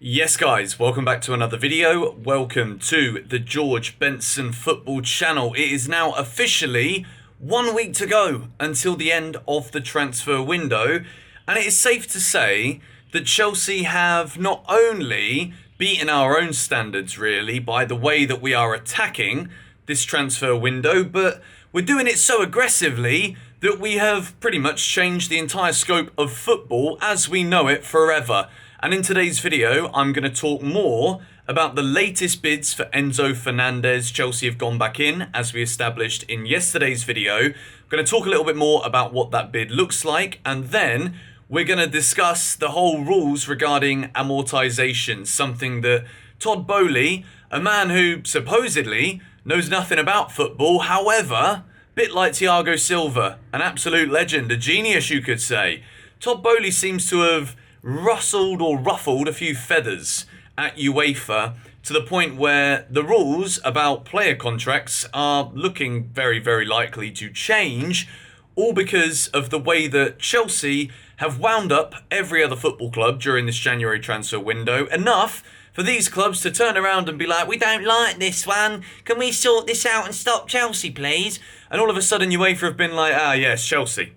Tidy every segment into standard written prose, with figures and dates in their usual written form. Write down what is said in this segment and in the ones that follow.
Yes guys, welcome back to another video. Welcome to the George Benson football channel. It is now officially 1 week to go until the end of the transfer window, and it is safe to say that Chelsea have not only beaten our own standards really by the way that we are attacking this transfer window, but we're doing it so aggressively that we have pretty much changed the entire scope of football as we know it forever. And in today's video, I'm going to talk more about the latest bids for Enzo Fernandez. Chelsea have gone back in, as we established in yesterday's video. I'm going to talk a little bit more about what that bid looks like, and then we're going to discuss the whole rules regarding amortization, something that Todd Boehly, a man who supposedly knows nothing about football, however, a bit like Thiago Silva, an absolute legend, a genius you could say, Todd Boehly seems to have ruffled a few feathers at UEFA to the point where the rules about player contracts are looking very, very likely to change, all because of the way that Chelsea have wound up every other football club during this January transfer window, enough for these clubs to turn around and be like, we don't like this one, can we sort this out and stop Chelsea please? And all of a sudden UEFA have been like, yes, Chelsea,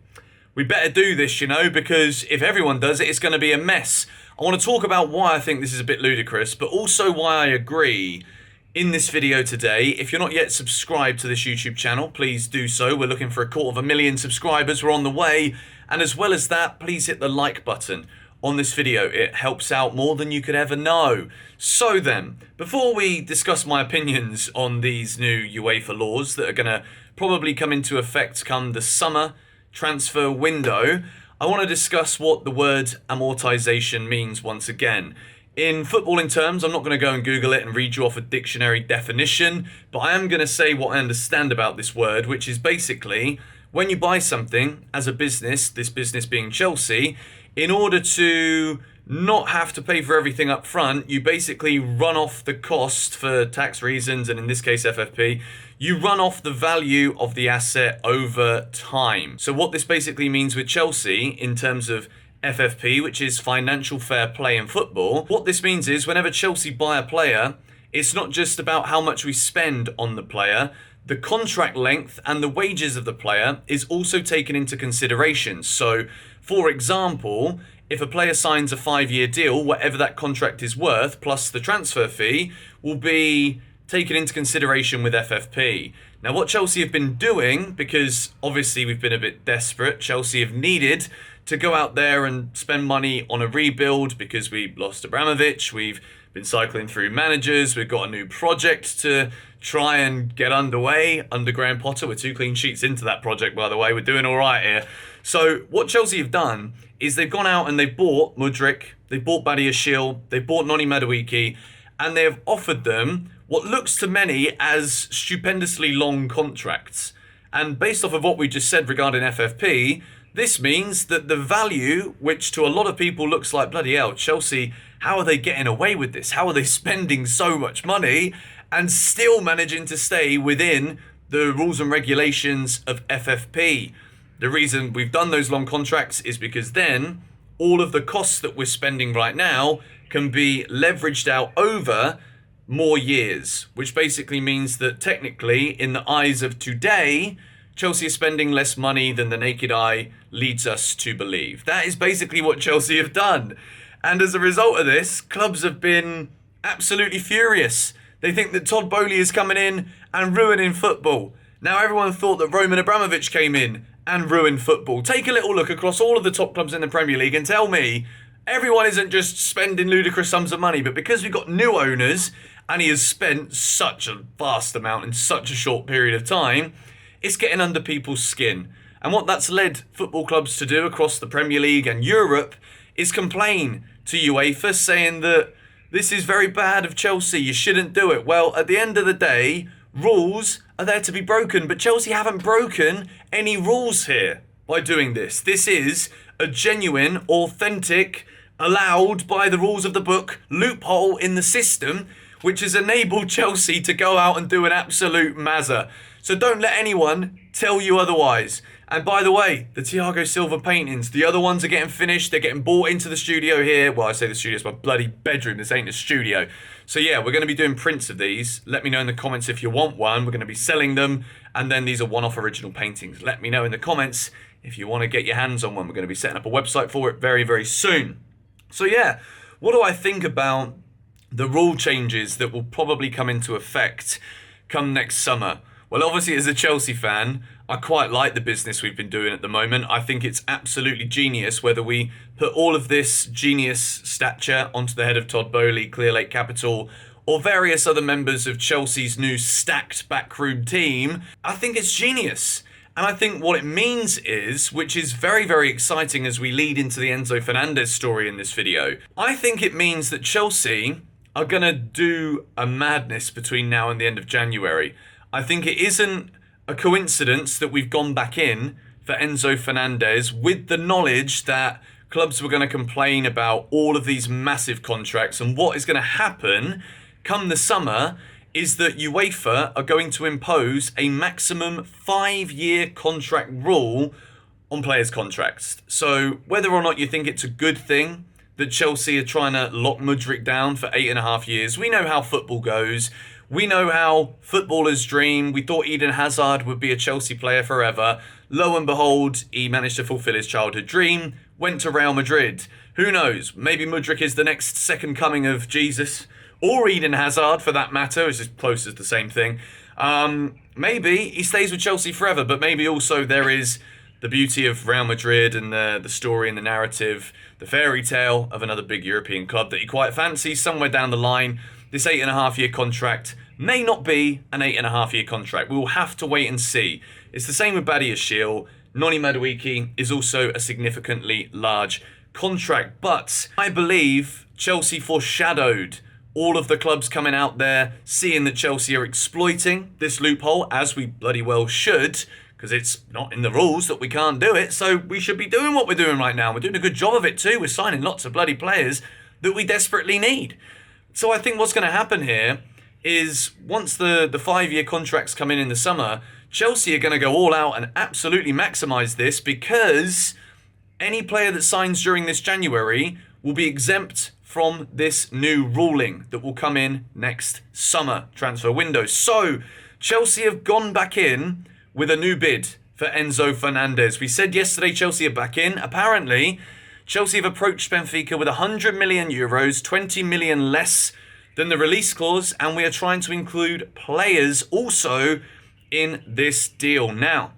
we better do this, you know, because if everyone does it, it's going to be a mess. I want to talk about why I think this is a bit ludicrous, but also why I agree in this video today. If you're not yet subscribed to this YouTube channel, please do so. We're looking for 250,000 subscribers. We're on the way. And as well as that, please hit the like button on this video. It helps out more than you could ever know. So then, before we discuss my opinions on these new UEFA laws that are going to probably come into effect come the summer transfer window, I want to discuss what the word amortization means once again. In footballing terms, I'm not going to go and Google it and read you off a dictionary definition, but I am going to say what I understand about this word, which is basically when you buy something as a business, this business being Chelsea, in order to not have to pay for everything up front, you basically run off the cost for tax reasons, and in this case FFP, you run off the value of the asset over time. So what this basically means with Chelsea in terms of FFP, which is financial fair play in football, what this means is whenever Chelsea buy a player, it's not just about how much we spend on the player, the contract length and the wages of the player is also taken into consideration. So, for example, if a player signs a 5-year deal, whatever that contract is worth, plus the transfer fee, will be taken into consideration with FFP. Now, what Chelsea have been doing, because obviously we've been a bit desperate, Chelsea have needed to go out there and spend money on a rebuild because we lost Abramovich, we've been cycling through managers, we've got a new project to try and get underway under Graham Potter. We're 2 clean sheets into that project, by the way. We're doing all right here. So what Chelsea have done is they've gone out and they've bought Mudryk, they've bought Badiashile, they've bought Madueke, and they have offered them what looks to many as stupendously long contracts. And based off of what we just said regarding FFP, this means that the value, which to a lot of people looks like, bloody hell, Chelsea, how are they getting away with this? How are they spending so much money and still managing to stay within the rules and regulations of FFP? The reason we've done those long contracts is because then all of the costs that we're spending right now can be leveraged out over more years, which basically means that technically, in the eyes of today, Chelsea is spending less money than the naked eye leads us to believe. That is basically what Chelsea have done. And as a result of this, clubs have been absolutely furious. They think that Todd Boehly is coming in and ruining football. Now, everyone thought that Roman Abramovich came in and ruined football. Take a little look across all of the top clubs in the Premier League and tell me everyone isn't just spending ludicrous sums of money, but because we've got new owners and he has spent such a vast amount in such a short period of time, it's getting under people's skin. And what that's led football clubs to do across the Premier League and Europe is complain to UEFA, saying that this is very bad of Chelsea, you shouldn't do it. Well, at the end of the day, rules are there to be broken, but Chelsea haven't broken any rules here by doing this. This is a genuine, authentic, allowed by the rules of the book, loophole in the system, which has enabled Chelsea to go out and do an absolute mazza. So don't let anyone tell you otherwise. And by the way, the Thiago Silva paintings, the other ones are getting finished. They're getting brought into the studio here. Well, I say the studio, it's my bloody bedroom. This ain't a studio. So yeah, we're going to be doing prints of these. Let me know in the comments if you want one. We're going to be selling them. And then these are one-off original paintings. Let me know in the comments if you want to get your hands on one. We're going to be setting up a website for it very, very soon. So yeah, what do I think about the rule changes that will probably come into effect come next summer? Well, obviously, as a Chelsea fan, I quite like the business we've been doing at the moment. I think it's absolutely genius, whether we put all of this genius stature onto the head of Todd Boehly, Clear Lake Capital, or various other members of Chelsea's new stacked backroom team. I think it's genius. And I think what it means is, which is very, very exciting as we lead into the Enzo Fernandez story in this video, I think it means that Chelsea are going to do a madness between now and the end of January. I think it isn't a coincidence that we've gone back in for Enzo Fernandez with the knowledge that clubs were going to complain about all of these massive contracts. And what is going to happen come the summer is that UEFA are going to impose a maximum 5-year contract rule on players' contracts. So whether or not you think it's a good thing that Chelsea are trying to lock Mudryk down for 8.5 years, we know how football goes. We know how footballers dream. We thought Eden Hazard would be a Chelsea player forever. Lo and behold, he managed to fulfill his childhood dream, went to Real Madrid. Who knows? Maybe Mudryk is the next second coming of Jesus, or Eden Hazard for that matter. It's as close as the same thing. Maybe he stays with Chelsea forever, but maybe also there is the beauty of Real Madrid and the story and the narrative, the fairy tale of another big European club that he quite fancies somewhere down the line. This 8.5-year contract may not be an 8.5-year contract. We will have to wait and see. It's the same with Badiashile. Noni Madueke is also a significantly large contract. But I believe Chelsea foreshadowed all of the clubs coming out there, seeing that Chelsea are exploiting this loophole, as we bloody well should, because it's not in the rules that we can't do it. So we should be doing what we're doing right now. We're doing a good job of it too. We're signing lots of bloody players that we desperately need. So I think what's going to happen here is once the 5-year contracts come in the summer, Chelsea are going to go all out and absolutely maximise this, because any player that signs during this January will be exempt from this new ruling that will come in next summer transfer window. So Chelsea have gone back in with a new bid for Enzo Fernandez. We said yesterday Chelsea are back in. Apparently, Chelsea have approached Benfica with 100 million euros, 20 million less than the release clause, and we are trying to include players also in this deal. Now,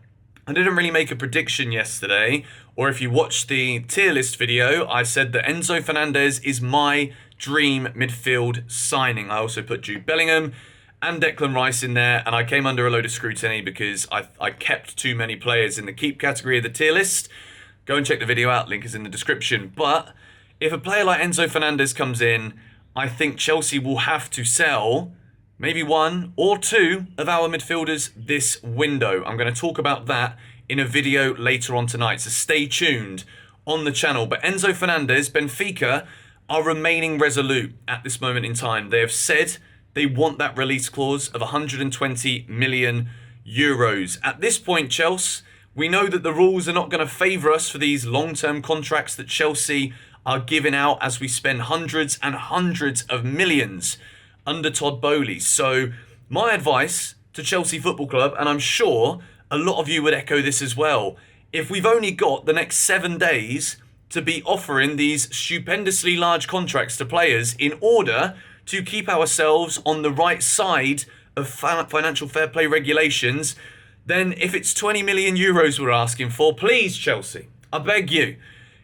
I didn't really make a prediction yesterday, or if you watched the tier list video, I said that Enzo Fernandez is my dream midfield signing. I also put Jude Bellingham and Declan Rice in there, and I came under a load of scrutiny because I kept too many players in the keep category of the tier list. Go and check the video out, link is in the description. But if a player like Enzo Fernandez comes in, I think Chelsea will have to sell maybe 1 or 2 of our midfielders this window. I'm going to talk about that in a video later on tonight, so stay tuned on the channel. But Enzo Fernandez, Benfica, are remaining resolute at this moment in time. They have said they want that release clause of 120 million euros. At this point, Chelsea, we know that the rules are not going to favour us for these long-term contracts that Chelsea are giving out as we spend hundreds and hundreds of millions under Todd Boehly. So my advice to Chelsea Football Club, and I'm sure a lot of you would echo this as well, if we've only got the next 7 days to be offering these stupendously large contracts to players in order to keep ourselves on the right side of financial fair play regulations, then if it's 20 million euros we're asking for, please, Chelsea, I beg you,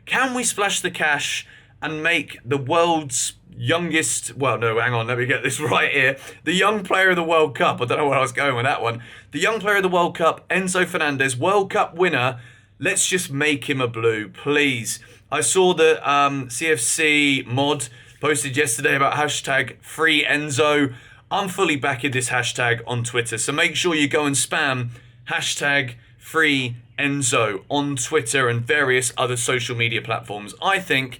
can we splash the cash and make the world's youngest, well, no, hang on, let me get this right here. The young player of the World Cup, I don't know where I was going with that one. The young player of the World Cup, Enzo Fernandez, World Cup winner. Let's just make him a blue, please. I saw that CFC Mod posted yesterday about hashtag free Enzo. I'm fully backing this hashtag on Twitter, so make sure you go and spam hashtag free Enzo on Twitter and various other social media platforms. I think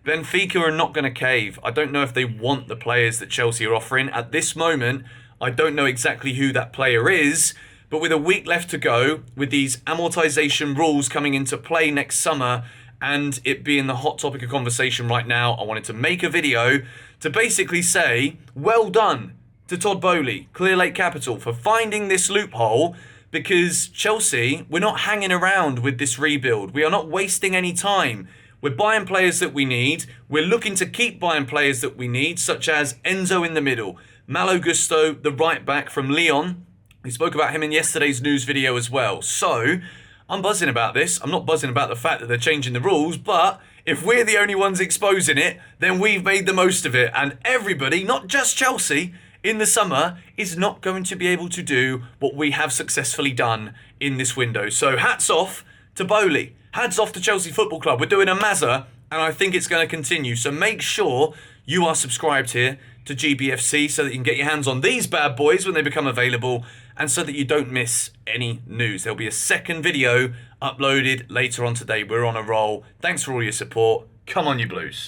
Benfica are not going to cave. I don't know if they want the players that Chelsea are offering. At this moment, I don't know exactly who that player is, But with a week left to go, with these amortization rules coming into play next summer, and it being the hot topic of conversation right now, I wanted to make a video to basically say, well done to Todd Boehly, Clear Lake Capital, for finding this loophole, because Chelsea, we're not hanging around with this rebuild. We are not wasting any time. We're buying players that we need. We're looking to keep buying players that we need, such as Enzo in the middle, Malo Gusto, the right back from Lyon. We spoke about him in yesterday's news video as well. So I'm buzzing about this. I'm not buzzing about the fact that they're changing the rules, but if we're the only ones exposing it, then we've made the most of it. And everybody, not just Chelsea, in the summer is not going to be able to do what we have successfully done in this window. So hats off to Boehly. Hats off to Chelsea Football Club. We're doing a mazza, and I think it's going to continue. So make sure you are subscribed here to GBFC so that you can get your hands on these bad boys when they become available, and so that you don't miss any news. There'll be a second video uploaded later on today. We're on a roll. Thanks for all your support. Come on, you Blues.